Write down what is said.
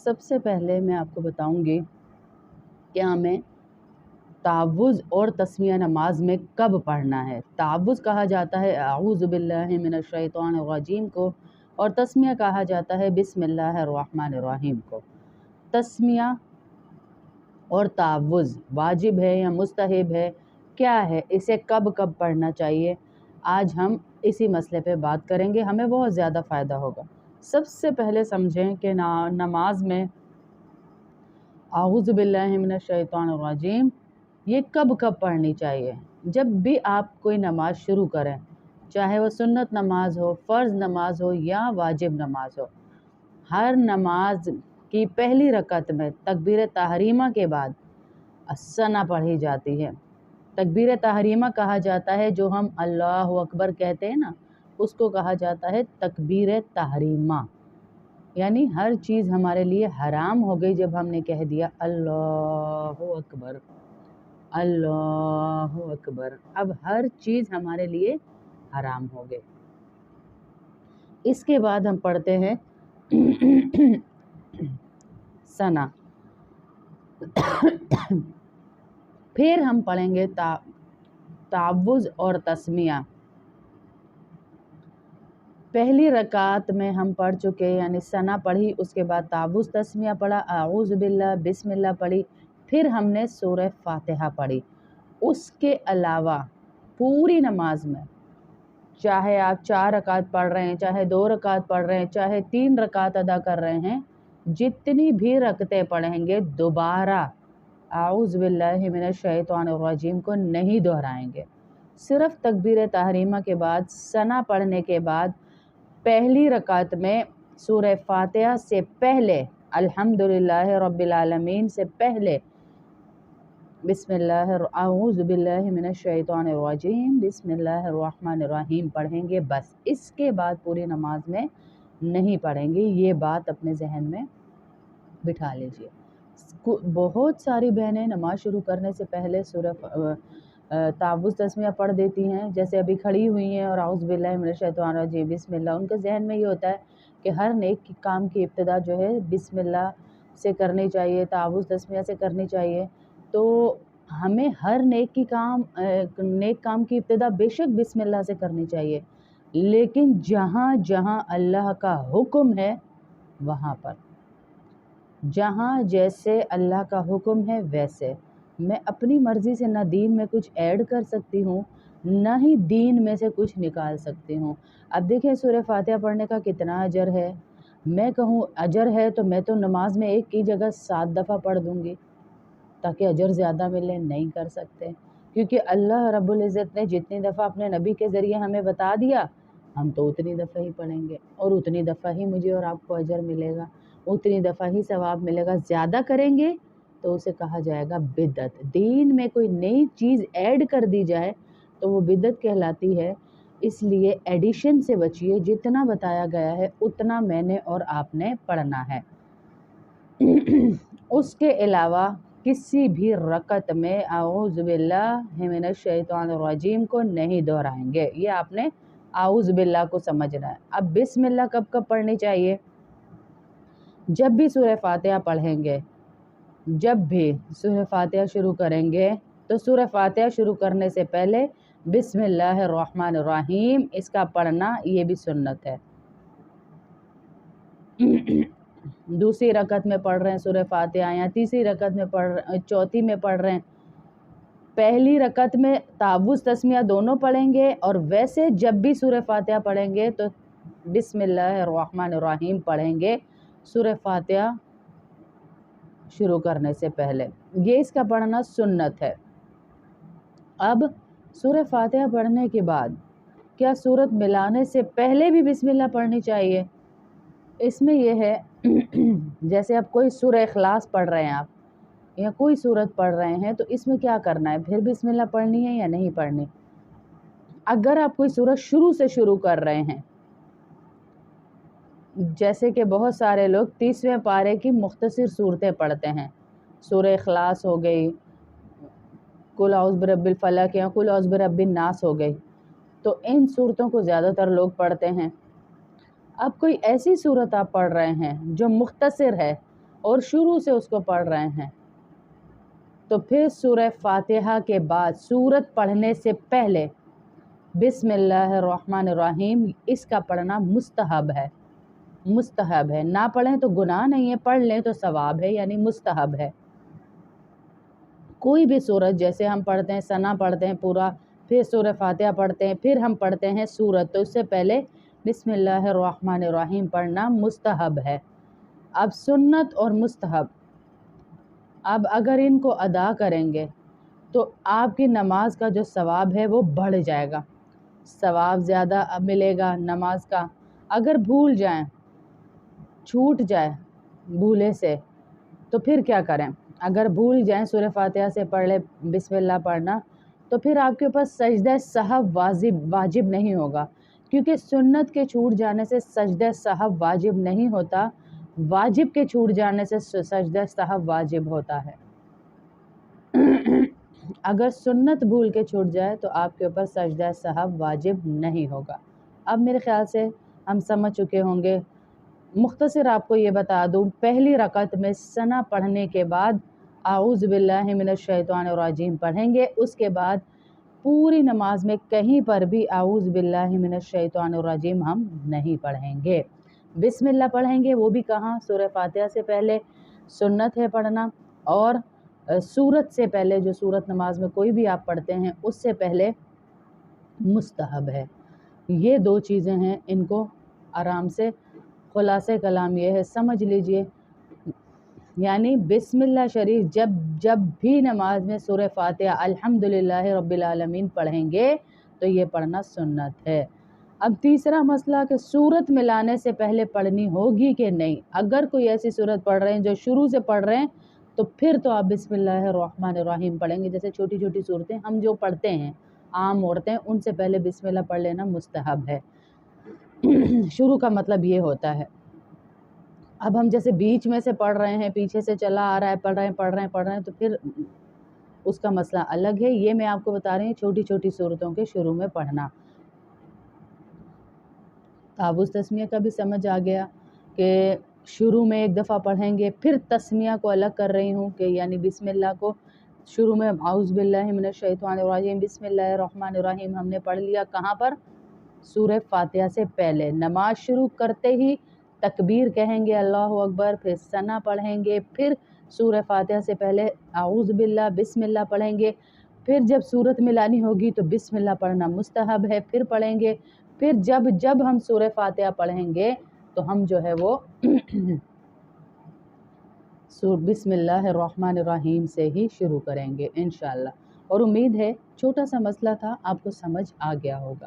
سب سے پہلے میں آپ کو بتاؤں گی کہ ہمیں تعوذ اور تسمیہ نماز میں کب پڑھنا ہے۔ تعوذ کہا جاتا ہے اعوذ باللہ من الشیطان الرجیم کو، اور تسمیہ کہا جاتا ہے بسم اللہ الرحمن الرحیم کو۔ تسمیہ اور تعوذ واجب ہے یا مستحب ہے، کیا ہے، اسے کب پڑھنا چاہیے، آج ہم اسی مسئلے پہ بات کریں گے، ہمیں بہت زیادہ فائدہ ہوگا۔ سب سے پہلے سمجھیں کہ نماز میں اعوذ باللہ من الشیطان الرجیم یہ کب پڑھنی چاہیے۔ جب بھی آپ کوئی نماز شروع کریں، چاہے وہ سنت نماز ہو، فرض نماز ہو یا واجب نماز ہو، ہر نماز کی پہلی رکعت میں تکبیر تحریمہ کے بعد ثنا پڑھی جاتی ہے۔ تکبیر تحریمہ کہا جاتا ہے جو ہم اللہ اکبر کہتے ہیں نا، اس کو کہا جاتا ہے تکبیر تحریمہ، یعنی ہر چیز ہمارے لیے حرام ہو گئی جب ہم نے کہہ دیا اللہ اکبر، اللہ اکبر، اب ہر چیز ہمارے لیے حرام ہو گئی۔ اس کے بعد ہم پڑھتے ہیں ثنا، پھر ہم پڑھیں گے تعوذ اور تسمیہ۔ پہلی رکعت میں ہم پڑھ چکے، یعنی ثنا پڑھی، اس کے بعد تعوذ تسمیہ پڑھا، اعوذ باللہ بسم اللہ پڑھی، پھر ہم نے سورہ فاتحہ پڑھی۔ اس کے علاوہ پوری نماز میں چاہے آپ 4 رکعت پڑھ رہے ہیں، چاہے 2 رکعت پڑھ رہے ہیں، چاہے 3 رکعت ادا کر رہے ہیں، جتنی بھی رکعتیں پڑھیں گے دوبارہ اعوذ باللہ من الشیطان الرجیم کو نہیں دہرائیں گے۔ صرف تکبیر تحریمہ کے بعد ثنا پڑھنے کے بعد پہلی رکعت میں سورہ فاتحہ سے پہلے الحمدللہ رب العالمین سے پہلے بسم اللہ اعوذ باللہ من الشیطان الرجیم بسم اللہ الرحمن الرحیم پڑھیں گے، بس اس کے بعد پوری نماز میں نہیں پڑھیں گے۔ یہ بات اپنے ذہن میں بٹھا لیجئے۔ بہت ساری بہنیں نماز شروع کرنے سے پہلے سورہ تعوذ تسمیہ پڑھ دیتی ہیں، جیسے ابھی کھڑی ہوئی ہیں اور اعوذ باللہ من الشیطان الرجیم بسم اللہ، ان کے ذہن میں یہ ہوتا ہے کہ ہر نیک کام کی ابتدا جو ہے بسم اللہ سے کرنی چاہیے، تعوذ تسمیہ سے کرنی چاہیے۔ تو ہمیں ہر نیک کام کی ابتدا بے شک بسم اللہ سے کرنی چاہیے، لیکن جہاں جہاں اللہ کا حکم ہے وہاں پر، جہاں جیسے اللہ کا حکم ہے ویسے، میں اپنی مرضی سے نہ دین میں کچھ ایڈ کر سکتی ہوں، نہ ہی دین میں سے کچھ نکال سکتی ہوں۔ اب دیکھیں سورہ فاتحہ پڑھنے کا کتنا اجر ہے، میں کہوں اجر ہے تو میں تو نماز میں ایک کی جگہ 7 دفعہ پڑھ دوں گی تاکہ اجر زیادہ ملے، نہیں کر سکتے، کیونکہ اللہ رب العزت نے جتنی دفعہ اپنے نبی کے ذریعے ہمیں بتا دیا، ہم تو اتنی دفعہ ہی پڑھیں گے، اور اتنی دفعہ ہی مجھے اور آپ کو اجر ملے گا، اتنی دفعہ ہی ثواب ملے گا۔ زیادہ کریں گے تو اسے کہا جائے گا بدعت۔ دین میں کوئی نئی چیز ایڈ کر دی جائے تو وہ بدعت کہلاتی ہے، اس لیے ایڈیشن سے بچیے، جتنا بتایا گیا ہے اتنا میں نے اور آپ نے پڑھنا ہے۔ اس کے علاوہ کسی بھی رکعت میں اعوذ باللہ من الشیطان الرجیم کو نہیں دہرائیں گے، یہ آپ نے اعوذ باللہ کو سمجھنا ہے۔ اب بسم اللہ کب پڑھنی چاہیے؟ جب بھی سورہ فاتحہ پڑھیں گے، جب بھی سورہ فاتحہ شروع کریں گے تو سورہ فاتحہ شروع کرنے سے پہلے بسم اللہ الرحمن الرحیم اس کا پڑھنا یہ بھی سنت ہے۔ دوسری رکعت میں پڑھ رہے ہیں سورہ فاتحہ یا تیسری رکعت میں چوتھی میں پڑھ رہے ہیں، پہلی رکعت میں تعوذ تسمیہ دونوں پڑھیں گے، اور ویسے جب بھی سورہ فاتحہ پڑھیں گے تو بسم اللہ الرحمن الرحیم پڑھیں گے سورہ فاتحہ شروع کرنے سے پہلے، یہ اس کا پڑھنا سنت ہے۔ اب سورہ فاتحہ پڑھنے کے بعد کیا سورت ملانے سے پہلے بھی بسم اللہ پڑھنی چاہیے؟ اس میں یہ ہے جیسے اب کوئی سورہ اخلاص پڑھ رہے ہیں آپ یا کوئی سورت پڑھ رہے ہیں تو اس میں کیا کرنا ہے، پھر بسم اللہ پڑھنی ہے یا نہیں پڑھنی؟ اگر آپ کوئی سورت شروع سے شروع کر رہے ہیں، جیسے کہ بہت سارے لوگ 30ویں پارے کی مختصر صورتیں پڑھتے ہیں، سورہ اخلاص ہو گئی، قل اعوذ برب الفلق یا قل اعوذ برب الناس ہو گئی، تو ان صورتوں کو زیادہ تر لوگ پڑھتے ہیں۔ اب کوئی ایسی صورت آپ پڑھ رہے ہیں جو مختصر ہے، اور شروع سے اس کو پڑھ رہے ہیں تو پھر سورہ فاتحہ کے بعد سورت پڑھنے سے پہلے بسم اللہ الرحمن الرحیم اس کا پڑھنا مستحب ہے، مستحب ہے، نہ پڑھیں تو گناہ نہیں ہے، پڑھ لیں تو ثواب ہے، یعنی مستحب ہے۔ کوئی بھی سورت جیسے ہم پڑھتے ہیں ثنا پڑھتے ہیں پورا، پھر سورہ فاتحہ پڑھتے ہیں، پھر ہم پڑھتے ہیں سورت، تو اس سے پہلے بسم اللہ الرحمن الرحیم پڑھنا مستحب ہے۔ اب سنت اور مستحب، اب اگر ان کو ادا کریں گے تو آپ کی نماز کا جو ثواب ہے وہ بڑھ جائے گا، ثواب زیادہ ملے گا نماز کا۔ اگر بھول جائیں، چھوٹ جائے بھولے سے، تو پھر کیا کریں؟ اگر بھول جائیں سورہ فاتحہ سے پڑھ لے بسم اللہ پڑھنا، تو پھر آپ کے اوپر سجدہ سہو واجب نہیں ہوگا، کیونکہ سنت کے چھوٹ جانے سے سجدہ سہو واجب نہیں ہوتا، واجب کے چھوٹ جانے سے سجدہ سہو واجب ہوتا ہے۔ اگر سنت بھول کے چھوٹ جائے تو آپ کے اوپر سجدہ سہو واجب نہیں ہوگا۔ اب میرے خیال سے ہم سمجھ چکے ہوں گے۔ مختصر آپ کو یہ بتا دوں، پہلی رکعت میں ثنا پڑھنے کے بعد اعوذ باللہ من الشیطان الرجیم پڑھیں گے، اس کے بعد پوری نماز میں کہیں پر بھی اعوذ باللہ من الشیطان الرجیم ہم نہیں پڑھیں گے۔ بسم اللہ پڑھیں گے، وہ بھی کہاں؟ سورہ فاتحہ سے پہلے سنت ہے پڑھنا، اور سورت سے پہلے جو سورت نماز میں کوئی بھی آپ پڑھتے ہیں اس سے پہلے مستحب ہے۔ یہ دو چیزیں ہیں، ان کو آرام سے خلاصہ کلام یہ ہے سمجھ لیجئے، یعنی بسم اللہ شریف جب بھی نماز میں سورہ فاتحہ الحمدللہ رب العالمین پڑھیں گے تو یہ پڑھنا سنت ہے۔ اب تیسرا مسئلہ کہ سورت ملانے سے پہلے پڑھنی ہوگی کہ نہیں۔ اگر کوئی ایسی سورت پڑھ رہے ہیں جو شروع سے پڑھ رہے ہیں تو پھر تو آپ بسم اللہ الرحمن الرحیم پڑھیں گے، جیسے چھوٹی چھوٹی صورتیں ہم جو پڑھتے ہیں عام عورتیں، ان سے پہلے بسم اللہ پڑھ لینا مستحب ہے۔ شروع کا مطلب یہ ہوتا ہے۔ اب ہم جیسے بیچ میں سے پڑھ رہے ہیں، پیچھے سے چلا آ رہا ہے، پڑھ رہے ہیں تو پھر اس کا مسئلہ الگ ہے۔ یہ میں آپ کو بتا رہی ہوں چھوٹی چھوٹی صورتوں کے شروع میں پڑھنا۔ تعوذ تسمیہ کا بھی سمجھ آ گیا کہ شروع میں ایک دفعہ پڑھیں گے، پھر تسمیہ کو الگ کر رہی ہوں کہ یعنی بسم اللہ کو شروع میں اعوذ باللہ من الشیطان الرجیم بسم اللہ الرحمن الرحیم ہم نے پڑھ لیا، کہاں پر؟ سورہ فاتحہ سے پہلے۔ نماز شروع کرتے ہی تکبیر کہیں گے اللہ اکبر، پھر ثنا پڑھیں گے، پھر سورہ فاتحہ سے پہلے اعوذ باللہ بسم اللہ پڑھیں گے، پھر جب سورت ملانی ہوگی تو بسم اللہ پڑھنا مستحب ہے، پھر پڑھیں گے، پھر جب ہم سورہ فاتحہ پڑھیں گے تو ہم جو ہے وہ بسم اللہ الرحمن الرحیم سے ہی شروع کریں گے انشاءاللہ۔ اور امید ہے چھوٹا سا مسئلہ تھا، آپ کو سمجھ آ گیا ہوگا۔